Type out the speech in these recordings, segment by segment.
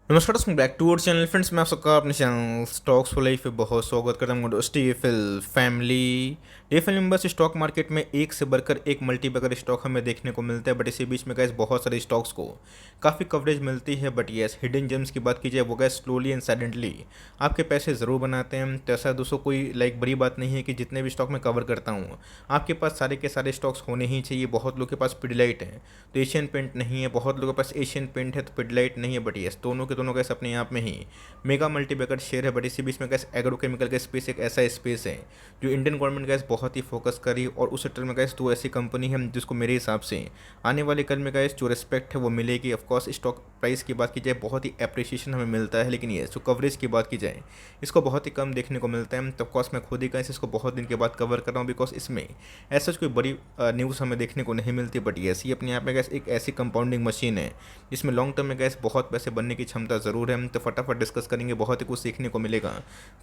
नमस्कार दोस्तों, back to our channel friends. मैं आप सबका अपने चैनल स्टॉक्स फॉर लाइफ पे बहुत स्वागत करता हूँ। दोस्त TfL family members stock market में एक से बढ़कर एक मल्टी बैगर स्टॉक हमें देखने को मिलता है, बट इसी बीच में गैस बहुत सारे स्टॉक्स को काफ़ी कवरेज मिलती है। बट यस, हिडन जेम्स की बात की जाए वो गैस स्लोली एंड साइलेंटली आपके पैसे ज़रूर बनाते हैं। तो ऐसा दोस्तों कोई बड़ी बात नहीं है कि जितने भी स्टॉक मैं कवर करता हूँ आपके पास सारे के सारे स्टॉक्स होने ही चाहिए। बहुत लोग के पास पिडलाइट है तो एशियन पेंट नहीं है, बहुत लोगों के पास एशियन पेंट है तो पिडलाइट नहीं है। बट यस, दोनों के दोनों गैस अपने आप में ही मेगा मल्टीबैगर शेयर है। बट इसी बीच में गैस एग्रोकेमिकल का स्पेस एक ऐसा स्पेस है जो इंडियन गवर्नमेंट गैस बहुत ही फोकस करी, और उस सेक्टर में गैस दो ऐसी कंपनी है जिसको मेरे हिसाब से आने वाले कल में गैस जो रिस्पेक्ट है वो मिलेगी। ऑफकोर्स स्टॉक प्राइस की बात की जाए बहुत ही अप्रिसिएशन हमें मिलता है, लेकिन ये जो कवरेज की बात की जाए इसको बहुत ही कम देखने को मिलता है। तो ऑफकोर्स मैं खुद ही गैस इसको बहुत दिन के बाद कवर कर रहा हूँ, बिकॉज इसमें ऐसा कोई बड़ी न्यूज़ हमें देखने को नहीं मिलती। बट यस, ये अपने आप में गैस एक ऐसी कंपाउंडिंग मशीन है जिसमें लॉन्ग टर्म में गैस बहुत पैसे बनने की क्षमता ज़रूर है। तो फटाफट डिस्कस करेंगे, बहुत ही कुछ सीखने को मिलेगा।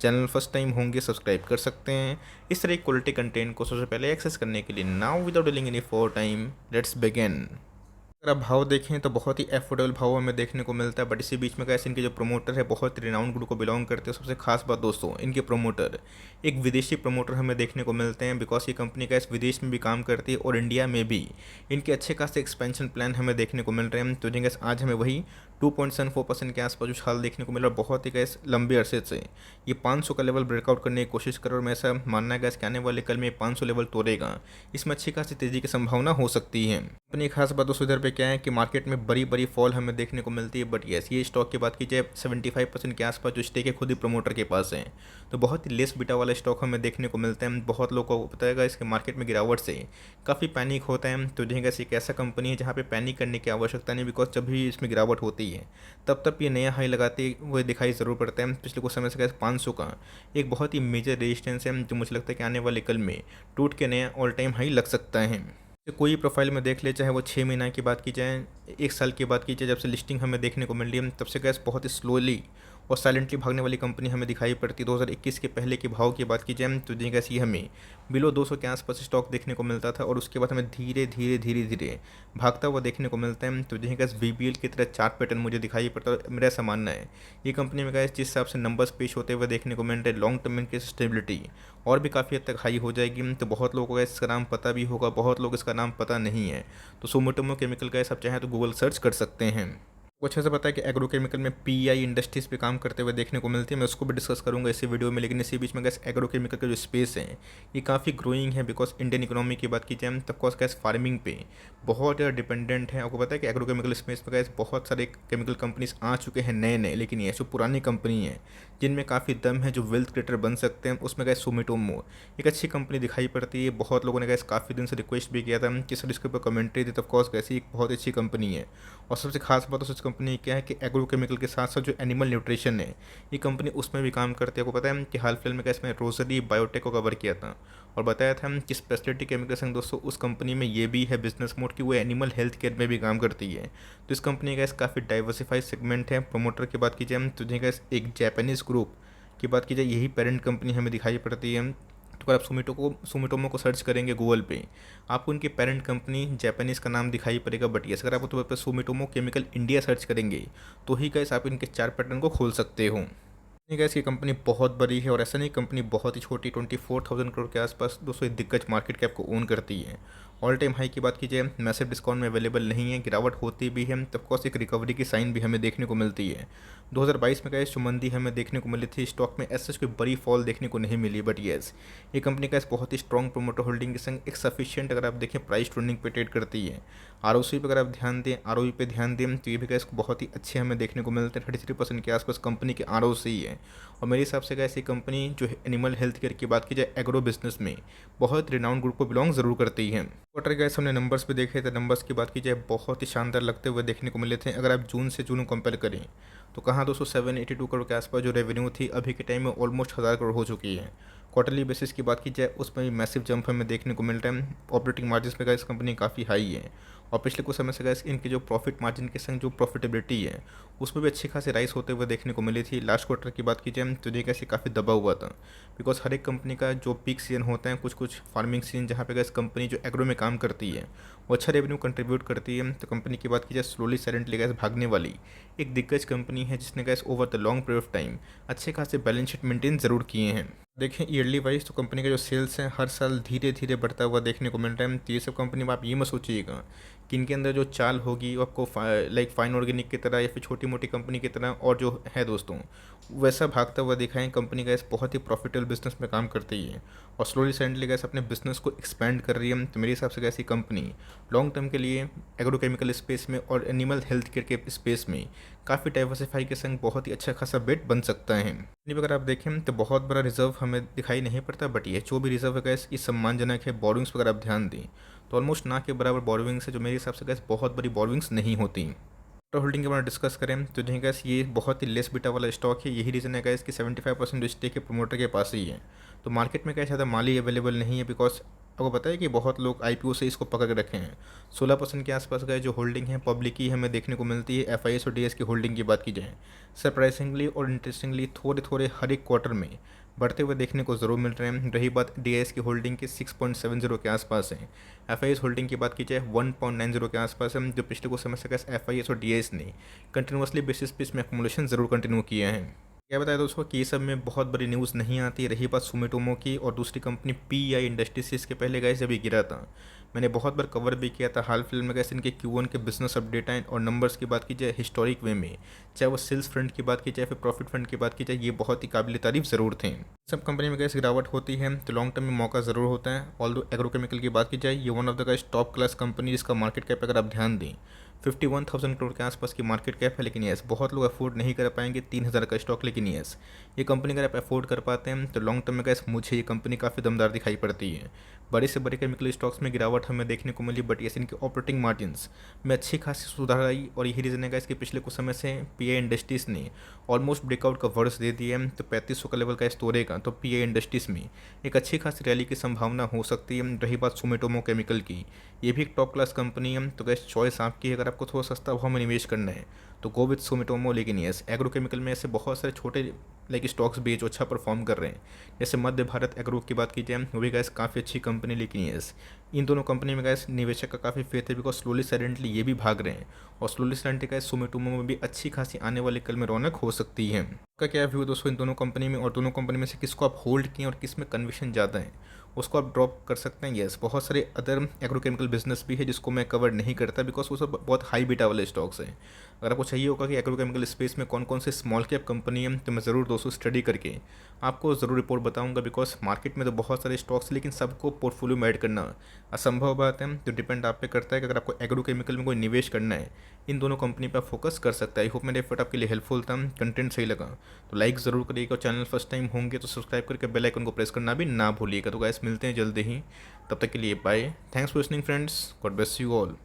चैनल फर्स्ट टाइम होंगे सब्सक्राइब कर सकते हैं इस तरह क्वालिटी कंटेंट को सबसे पहले एक्सेस करने के लिए। Now without dealing any for time, let's begin. अगर आप भाव देखें तो बहुत ही एफोर्डेबल भाव हमें देखने को मिलता है। बट इसी बीच में कैसे इनके जो प्रोमोटर है बहुत रिनाउंड ग्रुप को बिलोंग करते हैं। सबसे खास बात दोस्तों, इनके प्रोमोटर एक विदेशी प्रोमोटर हमें देखने को मिलते हैं, बिकॉज ये कंपनी का इस विदेश में भी काम करती है और इंडिया में भी इनके अच्छे खासे एक्सपेंशन प्लान हमें देखने को मिल रहे हैं। तो जिनके आज हमें वही 2.74% के आसपास उछाल देखने को मिला, और बहुत ही गैस लंबे अरसे से ये 500 का लेवल ब्रेकआउट करने की कोशिश कर, और मैं ऐसा मानना है गैस कि आने वाले कल में 500 लेवल तोड़ेगा। इसमें अच्छी खासी तेजी की संभावना हो सकती है। अपनी खास बात दोस्तों इधर पे क्या है कि मार्केट में बड़ी बड़ी फॉल हमें देखने को मिलती है। बट यस, ये स्टॉक की बात की जाए 75% के आसपास जो स्टेक है खुद ही प्रमोटर के पास है, तो बहुत ही लेस बीटा वाला स्टॉक हमें देखने को मिलता है। बहुत लोगों को पता है इसके मार्केट में गिरावट से काफ़ी पैनिक होता है। तो जो है एक ऐसा कंपनी है जहाँ पे पैनिक करने की आवश्यकता नहीं, बिकॉज जब भी इसमें गिरावट होती है तब ये नया हाई लगाते हुए दिखाई ज़रूर पड़ता है। पिछले कुछ समय से 500 का एक बहुत ही मेजर रेजिस्टेंस है जो मुझे लगता है कि आने वाले कल में टूट के नया ऑल टाइम हाई लग सकता है। तो कोई प्रोफाइल में देख ले, चाहे वो 6 महीना की बात की जाए, एक साल की बात की जाए, जब से लिस्टिंग हमें देखने को मिल रही है तब से गैस बहुत ही स्लोली और साइलेंटली भागने वाली कंपनी हमें दिखाई पड़ती है। 2021 के पहले के भाव की बात की जाए तो जी गैस ये हमें बिलो 200 के आसपास स्टॉक देखने को मिलता था, और उसके बाद हमें धीरे धीरे धीरे धीरे भागता हुआ देखने को मिलता है। तो जी गैस वीबीएल की तरह चार्ट पैटर्न मुझे दिखाई पड़ता है। मेरा ऐसा मानना है ये कंपनी में गैस जिस हिसाब से नंबर्स पेश होते हुए देखने को मिल रहे, लॉन्ग टर्म में इनकी स्टेबिलिटी और भी काफ़ी हद तक हाई हो जाएगी। तो बहुत लोगों को इसका नाम पता भी होगा, बहुत लोग इसका नाम पता नहीं है। तो सुमिटोमो केमिकल का सब चाहें तो गूगल सर्च कर सकते हैं। को अच्छे से पता है कि एग्रोकेमिकल में पीआई इंडस्ट्रीज पे काम करते हुए देखने को मिलती है। मैं उसको भी डिस्कस करूंगा इसी वीडियो में, लेकिन इसी बीच में गैस एग्रोकेमिकल का जो स्पेस है ये काफ़ी ग्रोइंग है, बिकॉज इंडियन इकोनॉमी की बात की जाए तब कोर्स गैस फार्मिंग पे बहुत ज़्यादा डिपेंडेंट है। आपको पता है कि एग्रोकेमिकल स्पेस में गैस बहुत सारे केमिकल कंपनीज आ चुके हैं नए नए, लेकिन ये जो पुरानी कंपनी है जिनमें काफ़ी दम है, जो वेल्थ क्रिएटर बन सकते हैं, उसमें गैस सुमिटोमो एक अच्छी कंपनी दिखाई पड़ती है। बहुत लोगों ने गैस काफ़ी दिन से रिक्वेस्ट भी किया था कि सर इसके ऊपर कमेंट्री दी, तो ऑफकोर्स गैस एक बहुत अच्छी कंपनी है। और सबसे खास बात उस कंपनी क्या है कि एग्रोकेमिकल के साथ साथ जो एनिमल न्यूट्रिशन है ये कंपनी उसमें भी काम करती है। आपको पता है कि हाल फिलहाल में इसमें रोजरी बायोटेक को कवर किया था और बताया था कि स्पेशलिटी केमिकल संग दोस्तों उस कंपनी में ये भी है बिजनेस मोड की वो एनिमल हेल्थ केयर में भी काम करती है। तो इस कंपनी का काफ़ी डाइवर्सिफाइड सेगमेंट है। प्रोमोटर की बात की जाए तो एक जापानीज़ ग्रुप की बात की जाए यही पेरेंट कंपनी हमें दिखाई पड़ती है। तो अगर आप सुमिटोमो को सर्च करेंगे गूगल पे आपको उनकी पेरेंट कंपनी जापानीज़ का नाम दिखाई पड़ेगा। बट यस, अगर आप तो पर सुमिटोमो केमिकल इंडिया सर्च करेंगे तो ही गैस आप इनके चार पैटर्न को खोल सकते हो। नहीं गैस, ये कंपनी बहुत बड़ी है, और ऐसा नहीं कंपनी बहुत ही छोटी 24,000 करोड़ के आसपास दोस्तों दिग्गज मार्केट कैप को ओन करती है। ऑल टाइम हाई की बात कीजिए मैसिव डिस्काउंट में अवेलेबल नहीं है, गिरावट होती भी है तब कोर्स एक रिकवरी की साइन भी हमें देखने को मिलती है। 2022 में गैस जो मंदी हमें देखने को मिली थी स्टॉक में ऐसा कोई बड़ी फॉल देखने को नहीं मिली। बट येस, ये कंपनी का बहुत ही स्ट्रॉन्ग प्रोमोटर होल्डिंग के संग एक सफिशिएंट अगर आप देखें प्राइस ट्रेंडिंग पे ट्रेड करती है। आरओसी पे अगर आप ध्यान दें, आरओई पे ध्यान दें तो ये भी गैस बहुत ही अच्छे हमें देखने को मिलते हैं। 33% के आसपास कंपनी के आरओसी है। और मेरे हिसाब से गैस ये कंपनी जो एनिमल हेल्थ केयर की बात की जाए एग्रो बिजनेस में बहुत रिनाउंड ग्रुप को बिलोंग जरूर करती है। क्वार्टर गैस हमने नंबर्स पे देखे थे, नंबर्स की बात की जाए बहुत ही शानदार लगते हुए देखने को मिले थे। अगर आप जून से जून कंपेयर करें तो कहाँ 782 करोड़ के आसपास जो रेवेन्यू थी अभी के टाइम में ऑलमोस्ट 1000 करोड़ हो चुकी है। क्वार्टरली बेसिस की बात की जाए उसमें भी मैसिव जंप हमें देखने को मिल रहा है। ऑपरेटिंग मार्जिन में गैस कंपनी काफ़ी हाई है, और पिछले कुछ समय से गैस इनके जो प्रॉफिट मार्जिन के संग जो प्रॉफिटेबिलिटी है उसमें भी अच्छी खासी राइस होते हुए देखने को मिली थी। लास्ट क्वार्टर की बात की जाए तो ये कैसे काफ़ी दबा हुआ था, बिकॉज हर एक कंपनी का जो पीक सीजन होता है कुछ कुछ फार्मिंग सीजन जहाँ पे गैस कंपनी जो एग्रो में काम करती है वो अच्छा रेवेन्यू कंट्रीब्यूट करती है। तो कंपनी की बात की जाए स्लोली साइलेंटली गैस भागने वाली एक दिग्गज कंपनी है जिसने gas over the long period of time अच्छे खासे बैलेंस शीट मेंटेन ज़रूर किए हैं। देखें ईयरली वाइज तो कंपनी का जो सेल्स है हर साल धीरे धीरे बढ़ता हुआ देखने को मिल रहा है। तो ये सब कंपनी में आप ये मत सोचिएगा कि इनके अंदर जो चाल होगी वो आपको लाइक फाइन ऑर्गेनिक की तरह या फिर छोटी मोटी कंपनी की तरह और जो है दोस्तों वैसा भागता हुआ दिखाएं। कंपनी गैस बहुत ही प्रॉफिटेबल बिजनेस में काम करती है और स्लोली सैंडली गैस अपने बिजनेस को एक्सपेंड कर रही है। तो मेरे हिसाब से गैस ये कंपनी लॉन्ग टर्म के लिए एग्रोकेमिकल स्पेस में और एनिमल हेल्थ केयर के स्पेस में काफ़ी डाइवर्सिफाई के संग बहुत ही अच्छा खासा बेट बन सकता है। अगर आप देखें तो बहुत बड़ा रिजर्व हमें दिखाई नहीं पड़ता, बट ये जो भी रिजर्व है गैस ये सम्मानजनक है। बोरोइंग्स वगैरह आप ध्यान दें तो ऑलमोस्ट ना के बराबर बोरोइंग्स है, जो मेरे हिसाब से गैस बहुत बड़ी बोरोइंग्स नहीं होती। होल्डिंग के बारे में डिस्कस करें तो जो गैस ये बहुत ही लेस बीटा वाला स्टॉक है। यही रीज़न है गैस कि 75% स्टेक के प्रोमोटर के पास ही है। तो मार्केट में क्या ज़्यादा माल ही अवेलेबल नहीं है, बिकॉज आपको पता है कि बहुत लोग आईपीओ से इसको पकड़ के रखे हैं। 16% के आसपास गए जो होल्डिंग है पब्लिक ही हमें देखने को मिलती है। एफआईएस और डीएस की होल्डिंग की बात की जाए सरप्राइजिंगली और इंटरेस्टिंगली थोड़े थोड़े हर एक क्वार्टर में बढ़ते हुए देखने को ज़रूर मिल रहे हैं। रही बात डीएस की होल्डिंग के 6.70 के आसपास है। एफआईएस होल्डिंग की बात की जाए 1.90 के आसपास है, जो पिछले कुछ समय से एफआईएस और डीएस ने कंटिन्यूसली बेसिस पे इसमें एक्मुलेशन ज़रूर कंटिन्यू किए हैं। क्या बताया दोस्तों कि ये सब में बहुत बड़ी न्यूज़ नहीं आती। रही बात सुमिटोमो की और दूसरी कंपनी पीआई इंडस्ट्रीज, इसके पहले गैस जब ये गिरा था मैंने बहुत बार कवर भी किया था। हाल फिलहाल में गैस इनके Q1 के बिजनेस अपडेट आए और नंबर्स की बात की जाए हिस्टोरिक वे में, चाहे वो सेल्स फ्रंट की बात की जाए फिर प्रॉफिट फ्रंट की बात की जाए, ये बहुत ही काबिल तारीफ ज़रूर थे। सब कंपनी में गैस गिरावट होती है तो लॉन्ग टर्म में मौका ज़रूर होता है। ऑल दो एग्रोकेमिकल की बात की जाए ये one of the gas top class company जिसका मार्केट कैप अगर आप ध्यान दें 51,000 करोड़ के आसपास की मार्केट कैप है। लेकिन यस बहुत लोग अफोर्ड नहीं कर पाएंगे 3,000 का स्टॉक। लेकिन यस ये कंपनी अगर आप अफोर्ड कर पाते हैं तो लॉन्ग टर्म में गैस मुझे ये कंपनी काफ़ी दमदार दिखाई पड़ती है। बड़े से बड़े केमिकल स्टॉक्स में गिरावट हमें देखने को मिली, बट यस इनके ऑपरेटिंग मार्जिन्स में अच्छी खासी सुधार आई और यही रीज़न है इसके पिछले कुछ समय से पीआई इंडस्ट्रीज़ ने ऑलमोस्ट ब्रेकआउट का वर्ष दे दिया है। तो 3500 का लेवल का तोड़ेगा तो पीआई इंडस्ट्रीज़ में एक अच्छी खासी रैली की संभावना हो सकती है। रही बात सुमिटोमो केमिकल की, ये भी एक टॉप क्लास कंपनी है। तो गैस चॉइस आपकी है, अगर आपको थोड़ा सस्ता भाव में निवेश करना है तो गो विथ सुमिटोमो। लेकिन यस एग्रोकेमिकल में ऐसे बहुत सारे छोटे लाइक स्टॉक्स भी जो अच्छा परफॉर्म कर रहे हैं, जैसे मध्य भारत एग्रो की बात की जाए वो भी गैस काफ़ी अच्छी कंपनी। लेकिन यस इन दोनों कंपनी में गैस निवेशक का काफ़ी फेथ है, बिकॉज स्लोली साइलेंटली ये भी भाग रहे हैं और स्लोली साइलेंटली गैस सुमिटोमो में भी अच्छी खासी आने वाले कल में रौनक हो सकती है। आपका क्या व्यू दोस्तों इन दोनों कंपनी में, और दोनों कंपनी में से किसको आप होल्ड किए और किस में कन्विक्शन ज़्यादा है उसको आप ड्रॉप कर सकते हैं। यस बहुत सारे अदर एग्रोकेमिकल बिजनेस भी है जिसको मैं कवर नहीं करता, बिकॉज वो सब बहुत हाई बीटा वाले स्टॉक्स हैं। अगर आपको चाहिए होगा कि एग्रोकेमिकल स्पेस में कौन कौन से स्मॉल कैप कंपनी है तो मैं ज़रूर दोस्तों स्टडी करके आपको ज़रूर रिपोर्ट बताऊंगा। बिकॉज मार्केट में तो बहुत सारे स्टॉक्स लेकिन सबको पोर्टफोलियो में ऐड करना असंभव बात है। तो डिपेंड आप पे करता है कि अगर आपको एग्रोकेमिकल में कोई निवेश करना है इन दोनों कंपनी पर फोकस कर सकता है। आई होप मेरा एफर्ट आपके लिए हेल्पफुल था, कंटेंट सही लगा तो लाइक ज़रूर करिएगा और चैनल फर्स्ट टाइम होंगे तो सब्सक्राइब करके बेल आइकन को प्रेस करना भी ना भूलिएगा। तो गाइस मिलते हैं जल्दी ही, तब तक के लिए bye. Thanks for listening friends, God bless you all.